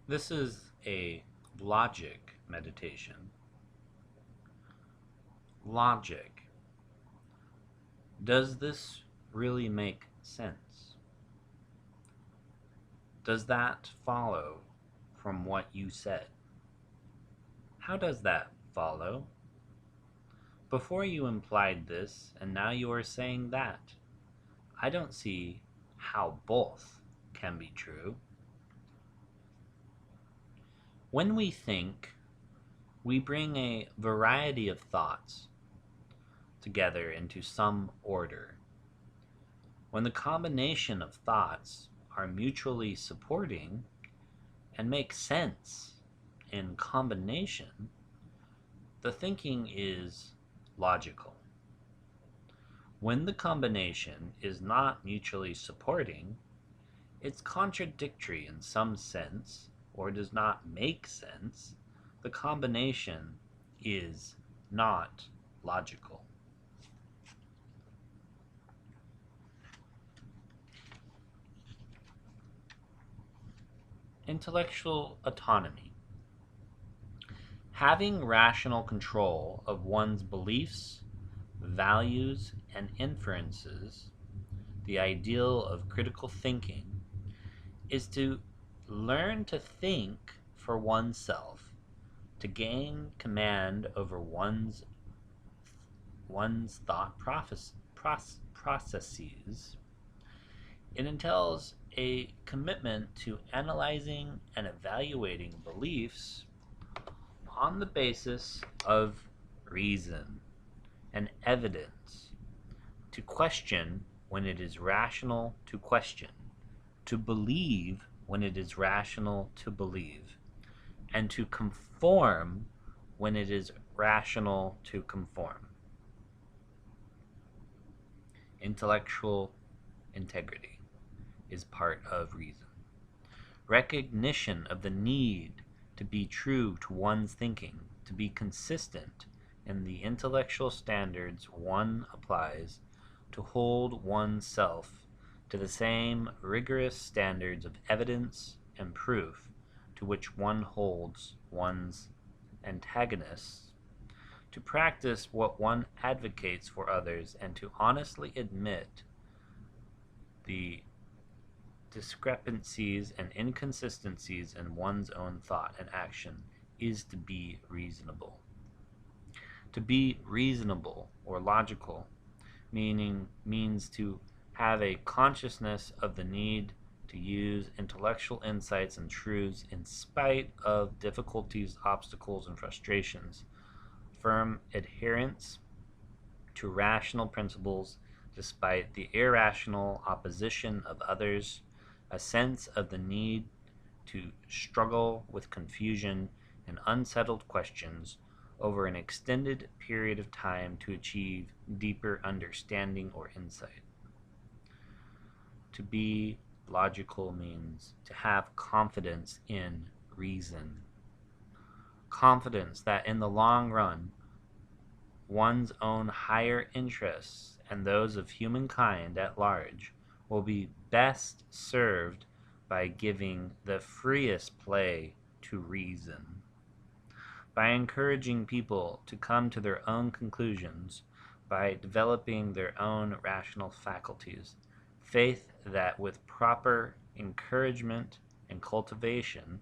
This is a logic meditation. Logic. Does this really make sense? Does that follow from what you said? How does that follow? Before you implied this, and now you are saying that. I don't see how both can be true. When we think, we bring a variety of thoughts together into some order. When the combination of thoughts are mutually supporting and make sense in combination, the thinking is logical. When the combination is not mutually supporting, it's contradictory in some sense, or does not make sense, the combination is not logical. Intellectual autonomy. Having rational control of one's beliefs, values, and inferences, the ideal of critical thinking, is to learn to think for oneself, to gain command over one's thought processes. It entails a commitment to analyzing and evaluating beliefs on the basis of reason and evidence, to question when it is rational to question, to believe when it is rational to believe, and to conform when it is rational to conform. Intellectual integrity is part of reason. Recognition of the need to be true to one's thinking, to be consistent in the intellectual standards one applies, to hold oneself to the same rigorous standards of evidence and proof to which one holds one's antagonists, to practice what one advocates for others, and to honestly admit the discrepancies and inconsistencies in one's own thought and action is to be reasonable. To be reasonable or logical means to have a consciousness of the need to use intellectual insights and truths in spite of difficulties, obstacles, and frustrations. Firm adherence to rational principles despite the irrational opposition of others, a sense of the need to struggle with confusion and unsettled questions over an extended period of time to achieve deeper understanding or insight. To be logical means to have confidence in reason. Confidence that in the long run, one's own higher interests and those of humankind at large will be best served by giving the freest play to reason, by encouraging people to come to their own conclusions, by developing their own rational faculties. Faith that with proper encouragement and cultivation,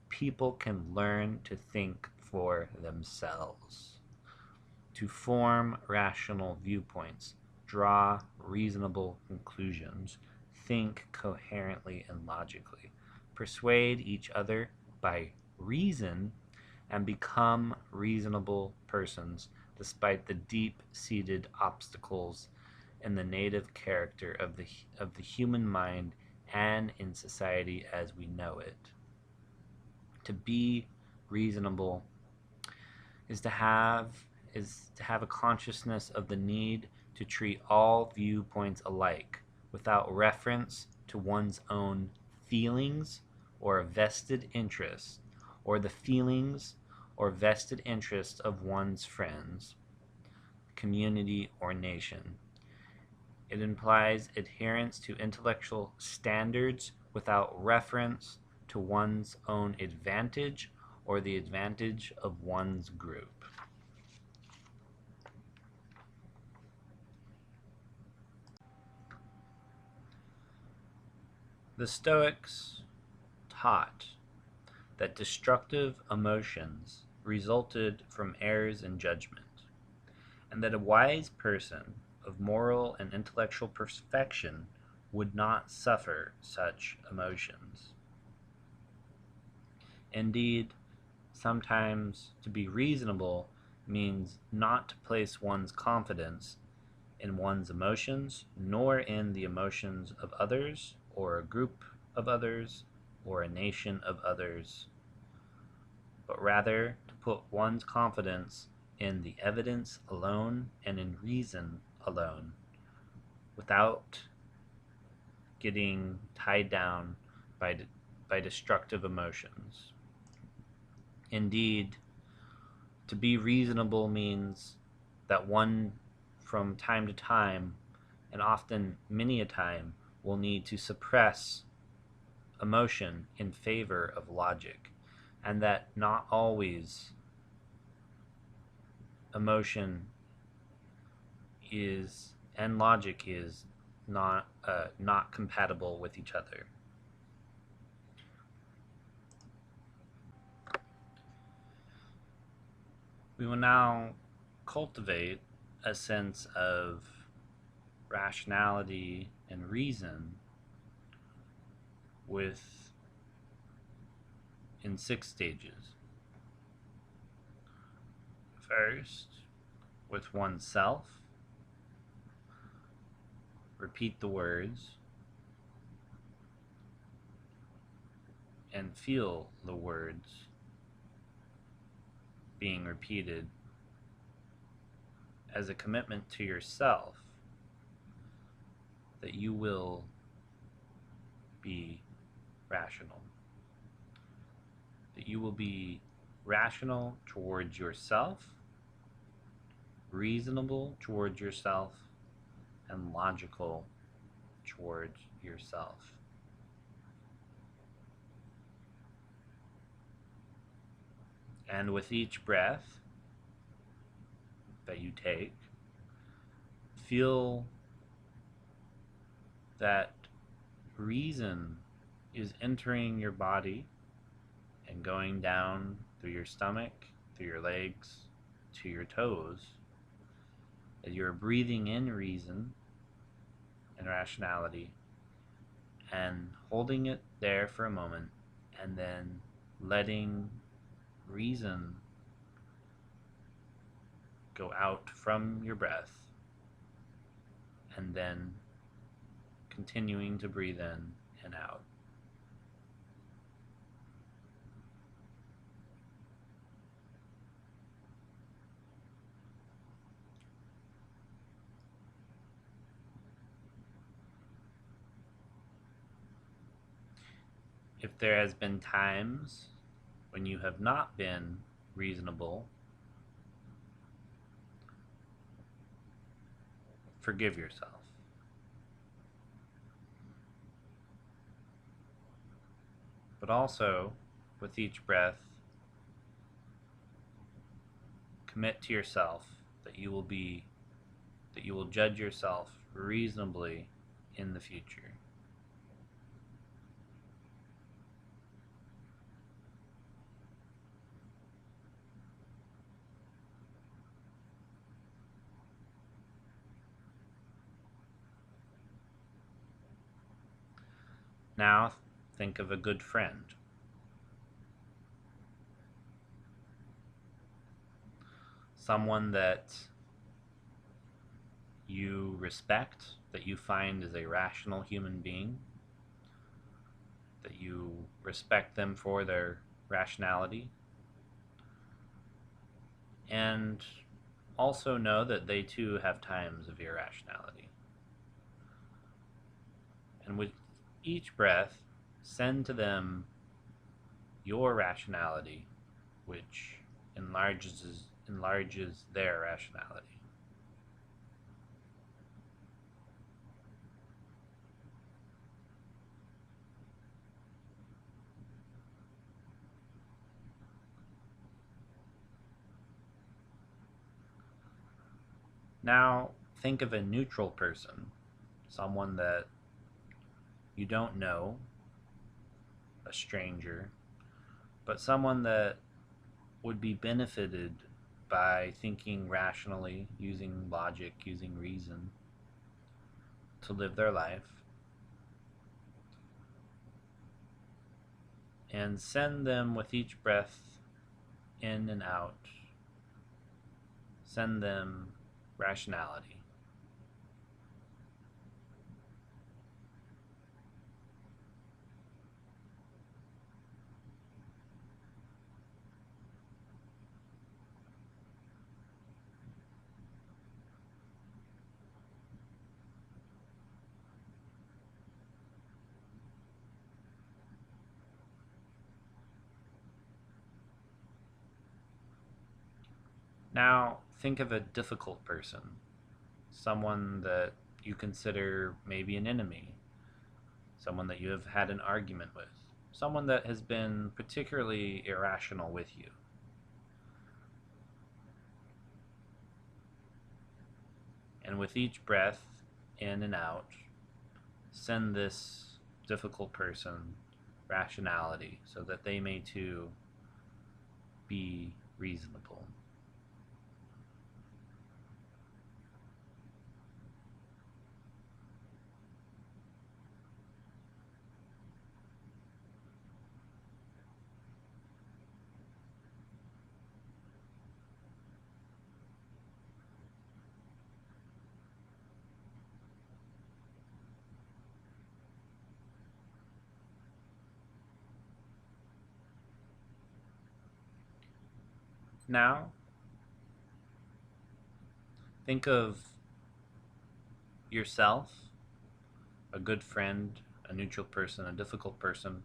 people can learn to think for themselves, to form rational viewpoints, draw reasonable conclusions, think coherently and logically, persuade each other by reason, and become reasonable persons despite the deep-seated obstacles in the native character of the human mind and in society as we know it. To be reasonable is to have a consciousness of the need to treat all viewpoints alike, without reference to one's own feelings or vested interests, or the feelings or vested interests of one's friends, community, or nation. It implies adherence to intellectual standards without reference to one's own advantage or the advantage of one's group. The Stoics taught that destructive emotions resulted from errors in judgment, and that a wise person of moral and intellectual perfection would not suffer such emotions. Indeed, sometimes to be reasonable means not to place one's confidence in one's emotions, nor in the emotions of others, or a group of others, or a nation of others, but rather to put one's confidence in the evidence alone and in reason alone, without getting tied down by destructive emotions. Indeed, to be reasonable means that one, from time to time, and often many a time, will need to suppress emotion in favor of logic, and that not always emotion is and logic is not compatible with each other. We will now cultivate a sense of rationality and reason in 6 stages. First, with oneself, repeat the words and feel the words being repeated as a commitment to yourself that you will be rational. That you will be rational towards yourself, reasonable towards yourself, and logical towards yourself. And with each breath that you take, feel that reason is entering your body and going down through your stomach, through your legs, to your toes, as you're breathing in reason and rationality and holding it there for a moment, and then letting reason go out from your breath, and then continuing to breathe in and out. If there has been times when you have not been reasonable, forgive yourself. But also, with each breath, commit to yourself that you will judge yourself reasonably in the future. Now think of a good friend. Someone that you respect, that you find is a rational human being, that you respect them for their rationality, and also know that they too have times of irrationality. And with each breath, send to them your rationality, which enlarges their rationality. Now, think of a neutral person, someone that you don't know, a stranger, but someone that would be benefited by thinking rationally, using logic, using reason to live their life. And send them with each breath in and out. Send them rationality. Now, think of a difficult person, someone that you consider maybe an enemy, someone that you have had an argument with, someone that has been particularly irrational with you. And with each breath in and out, send this difficult person rationality so that they may too be reasonable. Now, think of yourself, a good friend, a neutral person, a difficult person,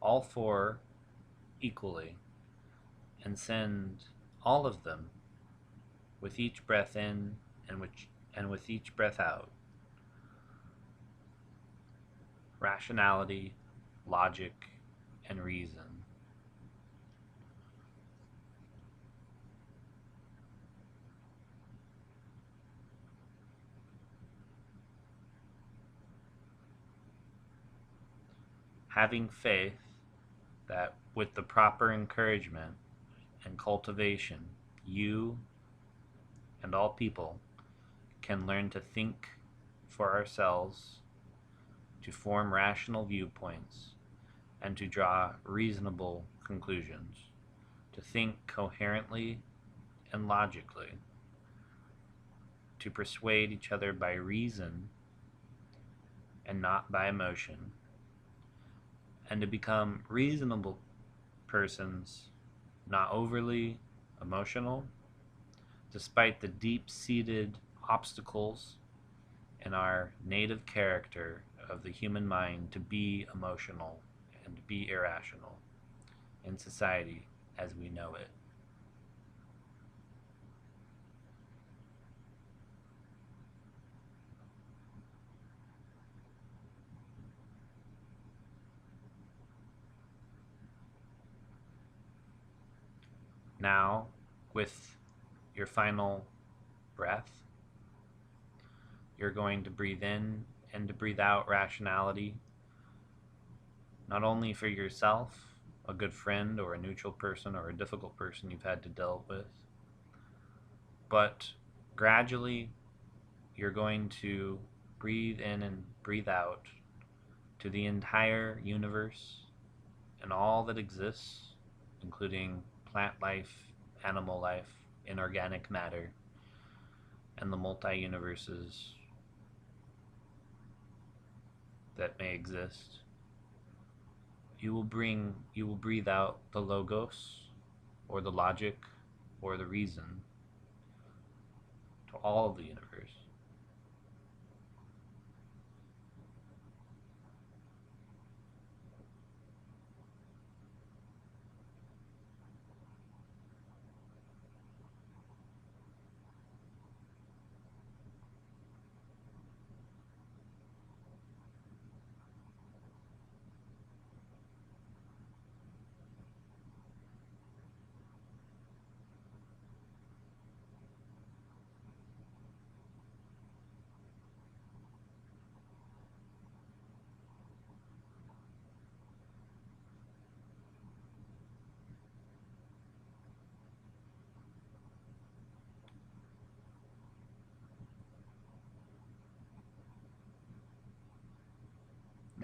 all four equally, and send all of them with each breath in and with each breath out. Rationality, logic, and reason. Having faith that with the proper encouragement and cultivation, you and all people can learn to think for ourselves, to form rational viewpoints, and to draw reasonable conclusions, to think coherently and logically, to persuade each other by reason and not by emotion, and to become reasonable persons, not overly emotional, despite the deep-seated obstacles in our native character of the human mind to be emotional and to be irrational in society as we know it. Now, with your final breath, you're going to breathe in and to breathe out rationality, not only for yourself, a good friend or a neutral person or a difficult person you've had to deal with, but gradually you're going to breathe in and breathe out to the entire universe and all that exists, including plant life, animal life, inorganic matter, and the multi-universes that may exist. You will breathe out the logos, or the logic, or the reason to all of the universe.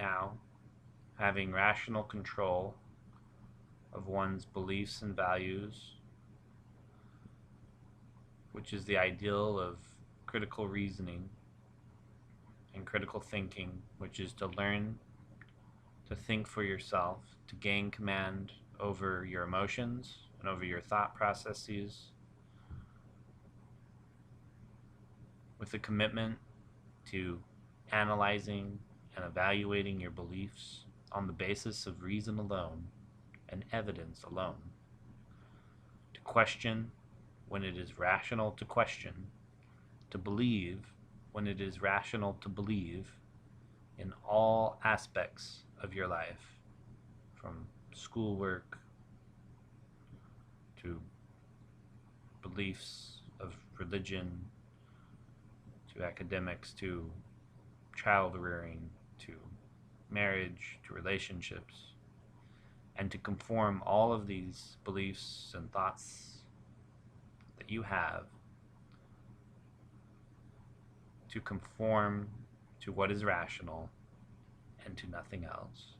now, having rational control of one's beliefs and values, which is the ideal of critical reasoning and critical thinking, which is to learn to think for yourself, to gain command over your emotions and over your thought processes, with a commitment to analyzing and evaluating your beliefs on the basis of reason alone and evidence alone, to question when it is rational to question, to believe when it is rational to believe in all aspects of your life, from schoolwork to beliefs of religion, to academics, to child rearing, to marriage, to relationships, and to conform all of these beliefs and thoughts that you have to conform to what is rational and to nothing else.